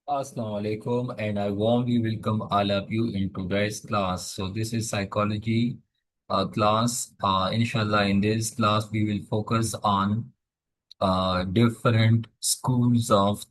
Assalamu alaikum, and I warmly welcome all of you in today's class. So this is psychology class. Inshallah, in this class we will focus on different schools of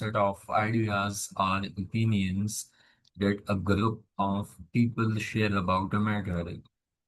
set of ideas or opinions that a group of people share about a matter.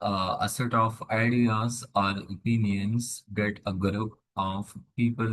a set of ideas or opinions that a group of people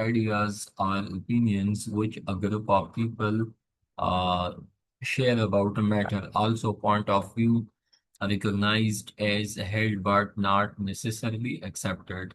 ideas or opinions which a group of people uh, share about a matter, also point of view recognized as held but not necessarily accepted।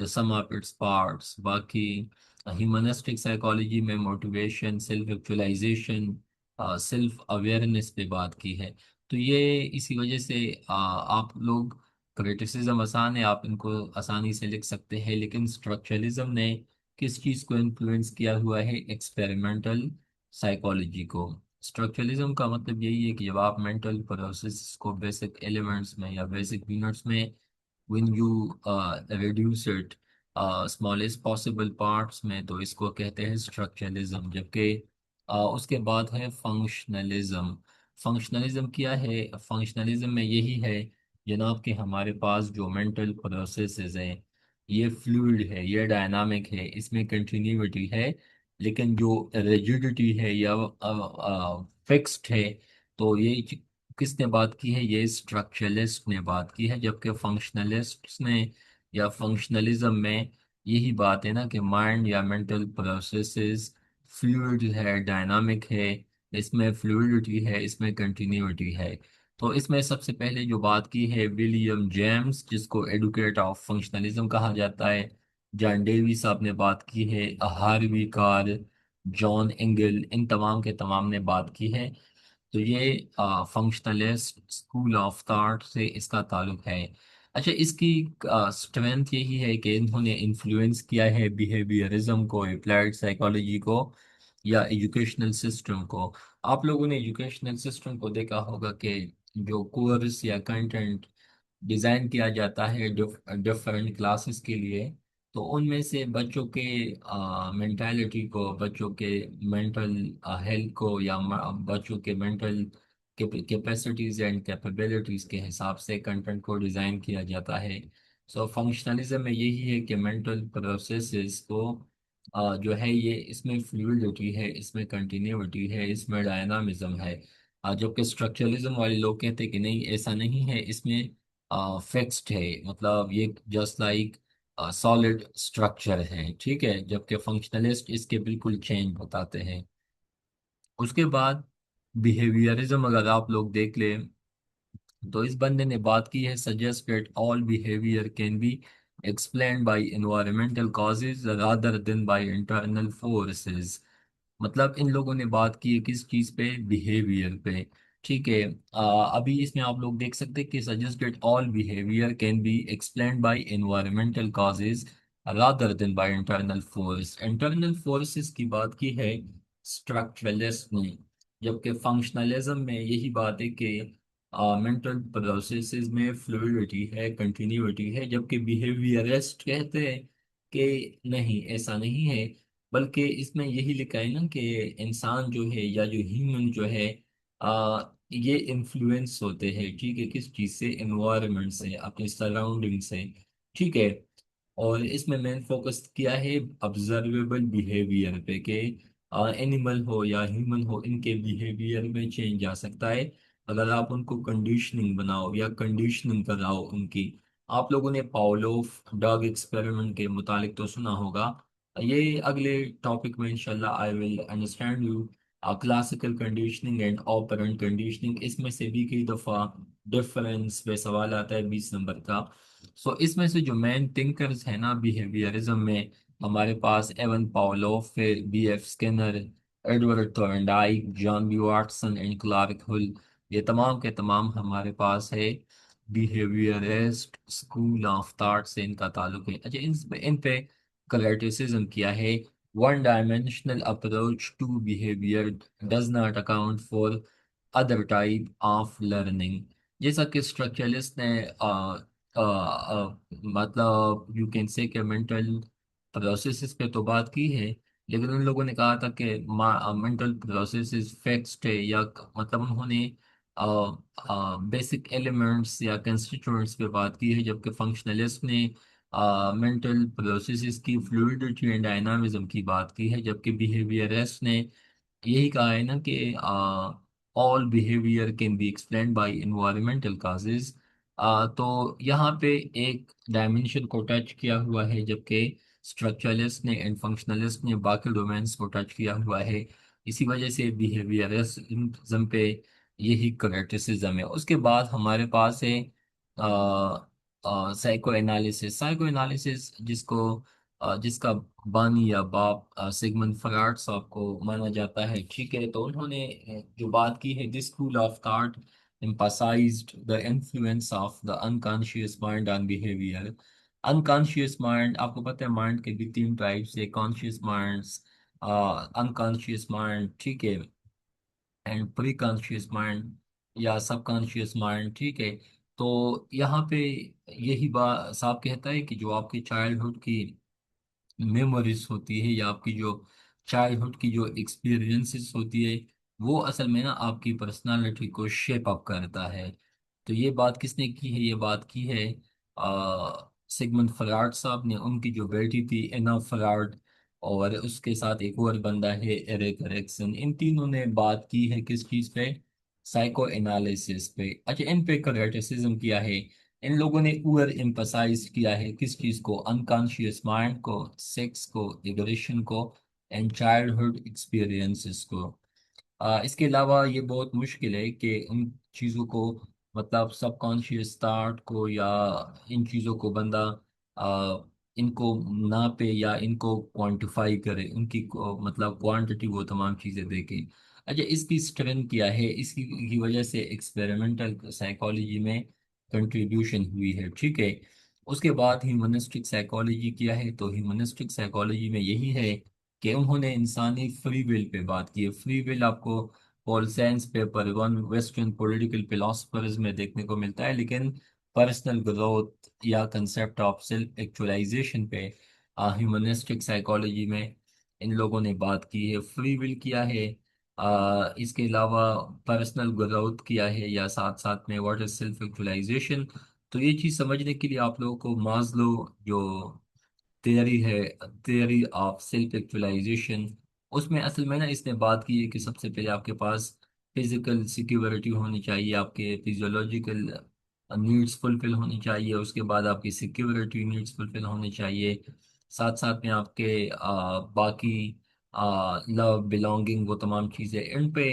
the sum of its parts. باقی humanistic psychology میں motivation, self actualisation, self awareness پہ بات کی ہے. تو یہ اسی وجہ سے آپ لوگ کریٹیسزم آسان ہے، آپ ان کو آسانی سے لکھ سکتے ہیں، لیکن اسٹرکچرلزم نے کس چیز کو انفلوئنس کیا ہوا ہے؟ ایکسپیریمنٹل سائیکالوجی کو. اسٹرکچرلزم کا مطلب یہی ہے کہ جب آپ مینٹل پروسیس کو بیسک ایلیمنٹس میں یا بیسک یونٹس میں when you reduce it smallest possible parts میں، تو اس کو کہتے ہیں اسٹرکچرلزم. جبکہ اس کے بعد ہے فنکشنلزم. فنکشنلزم کیا ہے؟ فنکشنلزم میں یہی ہے جناب کہ ہمارے پاس جو مینٹل پروسیسز ہیں یہ فلوئڈ ہے، یہ ڈائنامک ہے، اس میں کنٹینیوٹی ہے، لیکن جو ریجیڈیٹی ہے یا فکسڈ ہے، تو یہ کس نے بات کی ہے؟ یہ اسٹرکچرلسٹ نے بات کی ہے. جبکہ فنکشنلسٹ نے یا فنکشنلزم میں یہی بات ہے نا کہ مائنڈ یا مینٹل پروسیسز فلوئڈ ہے، ڈائنامک ہے، اس میں فلوئڈٹی ہے، اس میں کنٹینیوٹی ہے. تو اس میں سب سے پہلے جو بات کی ہے ولیم جیمز، جس کو ایڈوکیٹ آف فنکشنلزم کہا جاتا ہے، جان ڈیوی صاحب نے بات کی ہے، ہاروی کار، جان انگل، ان تمام کے تمام نے بات کی ہے. تو یہ فنکشنلسٹ اسکول آف تھاٹ سے اس کا تعلق ہے. اچھا، اس کی اسٹرینتھ یہی ہے کہ انہوں نے انفلوئنس کیا ہے بیہیویئرزم کو، اپلائیڈ سائیکالوجی کو یا ایجوکیشنل سسٹم کو. آپ لوگوں نے ایجوکیشنل سسٹم کو دیکھا ہوگا کہ جو کورس یا کنٹینٹ ڈیزائن کیا جاتا ہے ڈفرینٹ کلاسز کے لیے، تو ان میں سے بچوں کے مینٹالٹی کو، بچوں کے مینٹل ہیلتھ کو، یا بچوں کے مینٹل کیپیسٹیز اینڈ کیپیبلٹیز کے حساب سے کنٹینٹ کو ڈیزائن کیا جاتا ہے. سو فنکشنلزم میں یہی ہے کہ مینٹل پروسیسز کو جو ہے یہ اس میں فلوئڈٹی ہے، اس میں کنٹینیوٹی ہے، اس میں ڈائنامزم ہے. جبکہ اسٹرکچرلزم والے لوگ کہتے کہ نہیں، ایسا نہیں ہے، اس میں فکسڈ ہے، مطلب یہ جسٹ لائک سالڈ اسٹرکچر ہے. ٹھیک ہے، جبکہ فنکشنلسٹ اس کے بالکل چینج بتاتے ہیں. اس کے بعد بیہیویئرزم اگر آپ لوگ دیکھ لیں تو اس بندے نے بات کی ہے suggest that all behaviour can be explained by environmental causes rather than by internal forces. مطلب ان لوگوں نے بات کی ہے کس چیز پہ؟ بیہیویئر پہ. ٹھیک ہے، ابھی اس میں آپ لوگ دیکھ سکتے کہ suggested all behavior can be explained by environmental causes rather than by internal force. internal forces کی بات کی ہے structuralist نے. جبکہ فنکشنلزم میں یہی بات ہے کہ مینٹل پروسیسز میں فلوئڈٹی ہے، کنٹینیوٹی ہے. جبکہ بیہیویئرسٹ کہتے ہیں کہ نہیں، ایسا نہیں ہے، بلکہ اس میں یہی لکھا ہے نا کہ انسان جو ہے یا جو ہیومن جو ہے یہ انفلوئنس ہوتے ہیں. ٹھیک ہے، کس چیز سے؟ انوائرمنٹ سے، اپنے سراؤنڈنگ سے. ٹھیک ہے، اور اس میں مین فوکس کیا ہے آبزرویبل بیہیویئر پہ کہ اینیمل ہو یا ہیومن ہو، ان کے بیہیویئر میں چینج آ سکتا ہے اگر آپ ان کو کنڈیشننگ بناؤ یا کنڈیشننگ کراؤ ان کی. آپ لوگوں نے پاولوف ڈاگ ایکسپیریمنٹ کے متعلق تو سنا ہوگا. یہ اگلے ٹاپک میں انشاءاللہ I will understand you classical conditioning and operant conditioning. اس میں سے بھی کئی دفعہ ڈفرینس پہ سوال آتا ہے 20 نمبر کا. سو اس میں سے جو مین تھنکرز ہیں نا بیہیویئرزم میں، ہمارے پاس ایون پاولوف، پھر B F Skinner, Edward Thorndike, John B Watson and Clark Hull, یہ تمام کے تمام ہمارے پاس ہے بیہیویئرسٹ اسکول آف تھاٹ سے ان کا تعلق ہے. اچھا، ان پہ کریٹیسزم کیا ہے؟ One dimensional approach to behaviour does not account for other type of learning. جیسا کہ اسٹرکچرلسٹ نے مطلب یو کین سے کہ مینٹل پروسیسز پہ تو بات کی ہے، لیکن ان لوگوں نے کہا تھا کہ مینٹل پروسیسز فیکسڈ ہے، یا مطلب انہوں نے بیسک ایلیمنٹس یا کنسٹیٹوئنٹس پہ بات کی ہے. جبکہ فنکشنلسٹ نے مینٹل پروسیسز کی فلوئڈٹی اینڈ ڈائنامزم کی بات کی ہے. جبکہ بیہیویئرسٹ نے یہی کہا ہے نا کہ all behavior can be explained by environmental causes. تو یہاں پہ ایک ڈائمینشن کو ٹچ کیا ہوا ہے، جبکہ اسٹرکچرلسٹ نے اینڈ فنکشنلسٹ نے باقی ڈومینس کو ٹچ کیا ہوا ہے. اسی وجہ سے بیہیویئرزم پہ یہی کریٹیسزم ہے. اس کے بعد ہمارے پاس ہے سائیکو انالیسس، سائیکو انالیسس جس کا بانی یا باپ سیگمنڈ فراڈ صاحب کو مانا جاتا ہے، ٹھیک ہے، تو انہوں نے جو بات کی ہے، this school of thought emphasized the influence of the unconscious mind on behavior. Unconscious mind، آپ کو پتہ ہے مائنڈ کے بھی تین ٹائپس ہے، کانشیس مائنڈس، انکانشیس مائنڈ، ٹھیک ہے، اینڈ پری کانشیس مائنڈ یا سب کانشیس مائنڈ، ٹھیک ہے۔ تو یہاں پہ یہی بات صاحب کہتا ہے کہ جو آپ کی چائلڈہڈ کی میموریز ہوتی ہے، یا آپ کی جو چائلڈہڈ کی جو ایکسپیرینسز ہوتی ہے، وہ اصل میں نا آپ کی پرسنالٹی کو شیپ اپ کرتا ہے۔ تو یہ بات کس نے کی ہے؟ یہ بات کی ہے سیگمنڈ فراڈ صاحب نے، ان کی جو بیٹی تھی اینا فراڈ، اور اس کے ساتھ ایک اور بندہ ہے ایرک ایرکسن، ان تینوں نے بات کی ہے کس چیز پہ؟ سائیکو انالیسس پہ۔ اچھا، ان پہ کریٹیسزم کیا ہے؟ ان لوگوں نے اوور امپسائز کیا ہے کس چیز کو؟ انکانشیس مائنڈ کو، سیکس کو، ایگریشن کو، اینڈ چائلڈہڈ ایکسپیرینسز کو۔ اس کے علاوہ یہ بہت مشکل ہے کہ ان چیزوں کو، مطلب سب کانشیس تھاٹ کو، یا ان چیزوں کو بندہ آ، ان کو ناپے یا ان کو کوانٹیفائی کرے، ان کی مطلب کوانٹٹی، وہ تمام چیزیں دیکھے۔ اچھا، اس کی اسٹرینتھ کیا ہے؟ اس کی وجہ سے ایکسپیریمنٹل سائیکالوجی میں کنٹریبیوشن ہوئی ہے، ٹھیک ہے۔ اس کے بعد ہیومنسٹک سائیکالوجی کیا ہے؟ تو ہیومنسٹک سائیکالوجی میں یہی ہے کہ انہوں نے انسانی فری ول پہ بات کی ہے۔ فری ول آپ کو pol science paper one western political philosophers میں دیکھنے کو ملتا ہے، لیکن پرسنل گروتھ یا کنسیپٹ آف سیلف ایکچولائزیشن پہ ہیومنسٹک سائیکالوجی میں ان لوگوں نے بات کی ہے۔ فری ول کیا ہے؟ اس کے علاوہ پرسنل گروتھ کیا ہے، یا ساتھ ساتھ میں واٹ از سیلف ایکچولائزیشن؟ تو یہ چیز سمجھنے کے لیے آپ لوگوں کو مازلو جو تھیوری ہے، تھیوری آف سیلف ایکچولائزیشن، اس میں اصل میں نا اس نے بات کی ہے کہ سب سے پہلے آپ کے پاس فزیکل سیکیورٹی ہونی چاہیے، آپ کے فیزیولوجیکل نیڈس فلفل ہونی چاہیے، اس کے بعد آپ کی سیکیورٹی نیڈس فلفل ہونی چاہیے، ساتھ ساتھ میں آپ کے باقی لو بلونگنگ، وہ تمام چیزیں ان پہ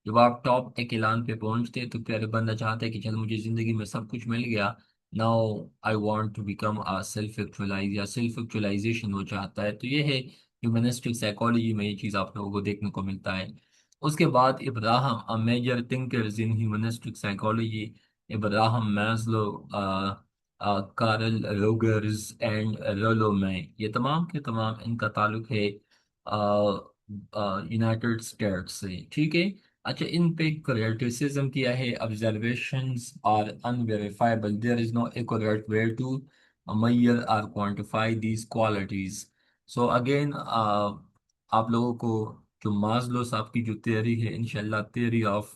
جب آپ ٹاپ ایک اعلان پہ پہنچتے تو پھر بندہ چاہتا ہے کہ چل مجھے زندگی میں سب کچھ مل گیا، now I want to become self actualize, یا سیلف ایکچولائزیشن وہ چاہتا ہے۔ تو یہ ہے ہیومنسٹک سائیکالوجی میں، یہ چیز آپ لوگوں کو دیکھنے کو ملتا ہے۔ اس کے بعد Abraham major thinkers in humanistic psychology, Abraham Maslow, Carl Rogers and Rollo May, یہ تمام کے تمام ان کا تعلق ہے یونائٹڈ اسٹیٹس سے، ٹھیک ہے۔ اچھا، ان پہ کریٹیسزم کیا ہے؟ observations are unverifiable, there is no accurate way to measure or quantify these qualities. So again آپ لوگوں کو جو مازلو صاحب کی جو تھیوری ہے، انشاءاللہ تھیوری آف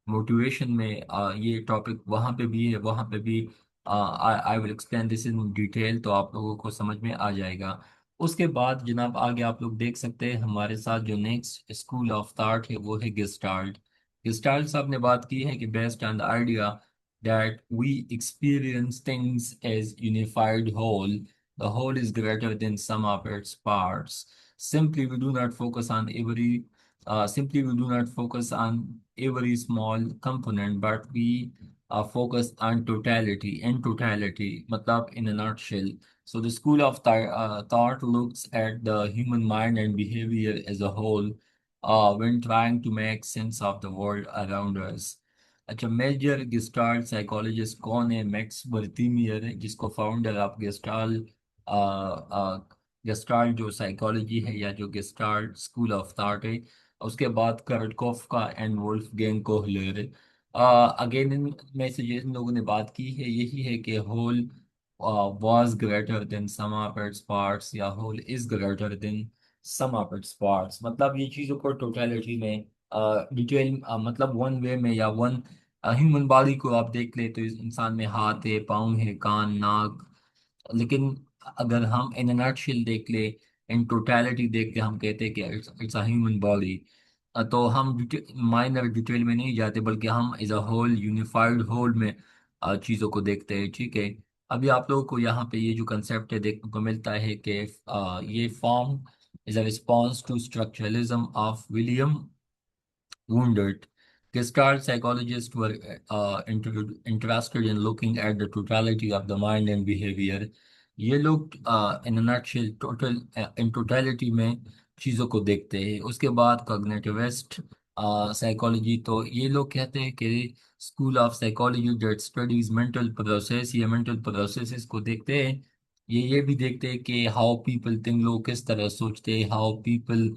موٹیویشن میں یہ ٹاپک وہاں پہ بھی ہے، وہاں پہ بھی آئی will explain this in detail, تو آپ لوگوں کو سمجھ میں آ جائے گا۔ اس کے بعد جناب آگے آپ لوگ دیکھ سکتے ہیں ہمارے ساتھ جو نیکسٹ اسکول آف تھاٹ ہے وہ ہے گسٹالٹ۔ گسٹالٹ صاحب نے بات کی ہے کہ based on the idea that we experience things as unified whole, the whole is greater than sum of its parts. Simply we do not focus on every small component, but we focus on totality. In totality, matlab in a nutshell. So the school of thought looks at the human mind and behavior as a whole when trying to make sense of the world around us. اچھا، major gestalt psychologist کون ہے؟ Max برتیمیئر ہے، جس کو founder of gestalt جو psychology ہے، یا جو گسٹال اسکول آف تھاٹ ہے۔ اس کے بعد کرٹکوف کا and wolf gang Kohler. Again in میں سے جن لوگوں نے بات کی ہے یہی ہے کہ whole was greater than sum of its parts, یا whole is greater than sum of its parts, مطلب یہ چیزوں کو ٹوٹالٹی میں ڈیٹیل، مطلب ون وے میں، یا ون ہیومن باڈی کو آپ دیکھ لیں تو اس انسان میں ہاتھ ہے، پاؤں ہے، کان، ناک، لیکن اگر ہم ان نٹ شیل دیکھ لیں، ان ٹوٹالٹی دیکھ کے ہم کہتے ہیں کہ اٹس اے ہیومن باڈی، تو ہم مائنر ڈیٹیل میں نہیں جاتے، بلکہ ہم as a whole, unified whole میں چیزوں کو دیکھتے ہیں، ٹھیک ہے۔ ابھی آپ لوگوں کو یہاں پہ یہ جو کنسیپٹ ہے دیکھنے کو ملتا ہے کہ یہ form is a response to structuralism of William Wundt. Gestalt psychologists were interested in looking at the totality of the mind and behavior. یہ لوگ in a nutshell total in totality میں چیزوں کو دیکھتے ہیں. اس کے بعد cognitivisٹ psychology، تو یہ لوگ کہتے ہیں کہ school of psychology that studies mental process یا mental processes کو دیکھتے ہیں. یہ بھی دیکھتے ہیں کہ how people think، لوگ کس طرح سوچتے ہیں، how people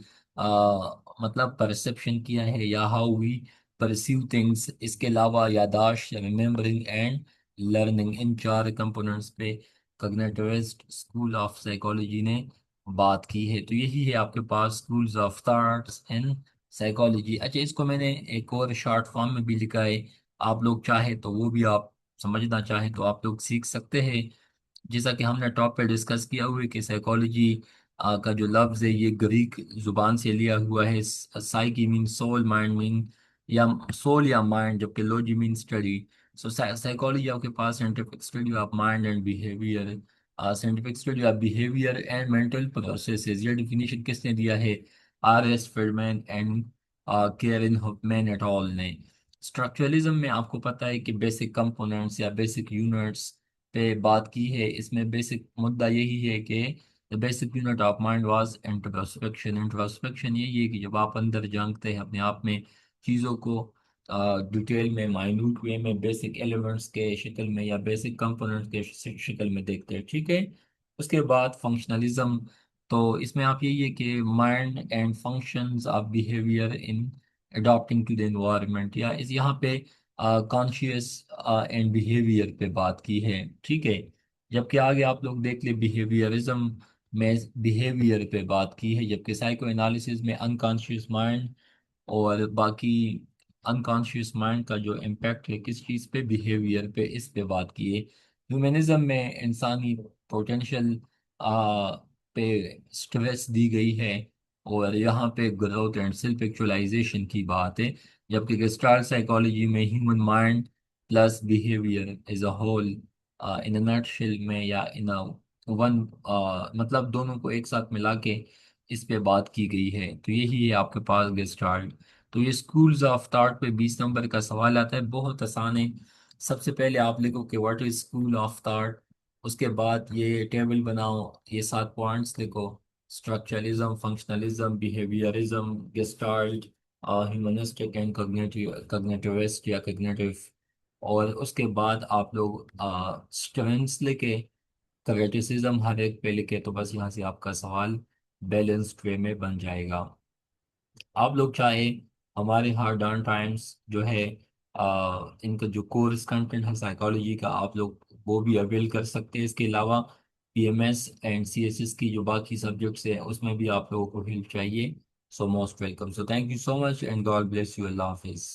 مطلب پرسپشن کیا ہے یا how we perceive things. اس کے علاوہ یاداشت، ریممبرنگ اینڈ لرننگ، ان چار کمپوننٹس پہ کگنیٹوسٹ اسکول آف سائیکالوجی نے بات کی ہے. تو یہی ہے آپ کے پاس schools of thoughts in psychology. اچھا، اس کو میں نے ایک اور شارٹ فارم میں بھی لکھا ہے، آپ لوگ چاہیں تو وہ بھی آپ سمجھنا چاہیں تو آپ لوگ سیکھ سکتے ہیں. جیسا کہ ہم نے ٹاپ پہ ڈسکس کیا ہوا ہے کہ سائیکالوجی کا جو لفظ ہے یہ گریک زبان سے لیا ہوا ہے. سائیکی مین سول، مائنڈ مین یا سول یا مائنڈ، جبکہ لوجی مین اسٹڈی. سو سائیکالوجی آپ کے پاس scientific study of mind and behaviour, scientific study of behaviour and mental processes. یہ ڈیفینیشن کس نے دیا ہے؟ R S Feldman and Karen Huffman et al نے. اسٹرکچرلزم میں آپ کو پتہ ہے کہ بیسک کمپوننٹس یا بیسک یونٹس پہ بات کی ہے. اس میں بیسک مدعا یہی ہے کہ the basic unit of mind was introspection. introspection یہی ہے کہ جب آپ اندر جھانکتے ہیں اپنے آپ میں، چیزوں کو ڈیٹیل میں، مائنوٹ وے میں، بیسک ایلیمنٹس کے شکل میں یا بیسک کمپوننٹس کے شکل میں دیکھتے ہیں. ٹھیک ہے. اس کے بعد فنکشنلزم، تو اس میں آپ یہی ہے کہ mind and functions of behaviour in adapting to the environment, یا اس یہاں پہ کانشیس اینڈ بیہیویئر پہ بات کی ہے. ٹھیک ہے. جبکہ آگے آپ لوگ دیکھ لیں بیہیویئرزم میں بیہیویئر پہ بات کی ہے، جبکہ سائیکو انالیسز میں انکانشیس مائنڈ اور باقی انکانشیس مائنڈ کا جو امپیکٹ ہے کس چیز پہ، بیہیویئر پہ، اس پہ بات کی ہے. ہیومنزم میں انسانی پوٹینشیل پہ اسٹریس دی گئی ہے، اور یہاں پہ گروتھ اینڈ سیلف ایکچولائزیشن کی بات ہے. جبکہ گسٹال سائیکالوجی میں human mind plus behaviour as a whole in nutshell میں یا ان ون مطلب دونوں کو ایک ساتھ ملا کے اس پہ بات کی گئی ہے. تو یہی ہے آپ کے پاس گسٹالٹ. تو یہ اسکولز آف تھاٹ پہ 20 نمبر کا سوال آتا ہے، بہت آسان ہے. سب سے پہلے آپ لکھو کہ what is school of thought, اس کے بعد یہ ٹیبل بناؤ، یہ 7 پوائنٹس لکھو: structuralism, functionalism, behaviourism, gestalt, humanistic and cognitivist یا کگنیٹو. اور اس کے بعد آپ لوگ اسٹرینگس لکھے، کریٹیسزم ہر ایک پہ لکھے. تو بس یہاں سے آپ کا سوال بیلنسڈ وے میں بن جائے گا. آپ لوگ چاہے ہمارے ہارڈ آن ٹائمس جو ہے ان کا جو کورس کنٹینٹ ہے سائیکالوجی کا، آپ لوگ وہ بھی اویل کر سکتے ہیں. اس کے علاوہ P M S and C S S کی جو باقی سبجیکٹس ہیں اس میں بھی آپ لوگوں کو ہیلپ چاہیے. So most welcome. So thank you so much and God bless you. اللہ حافظ.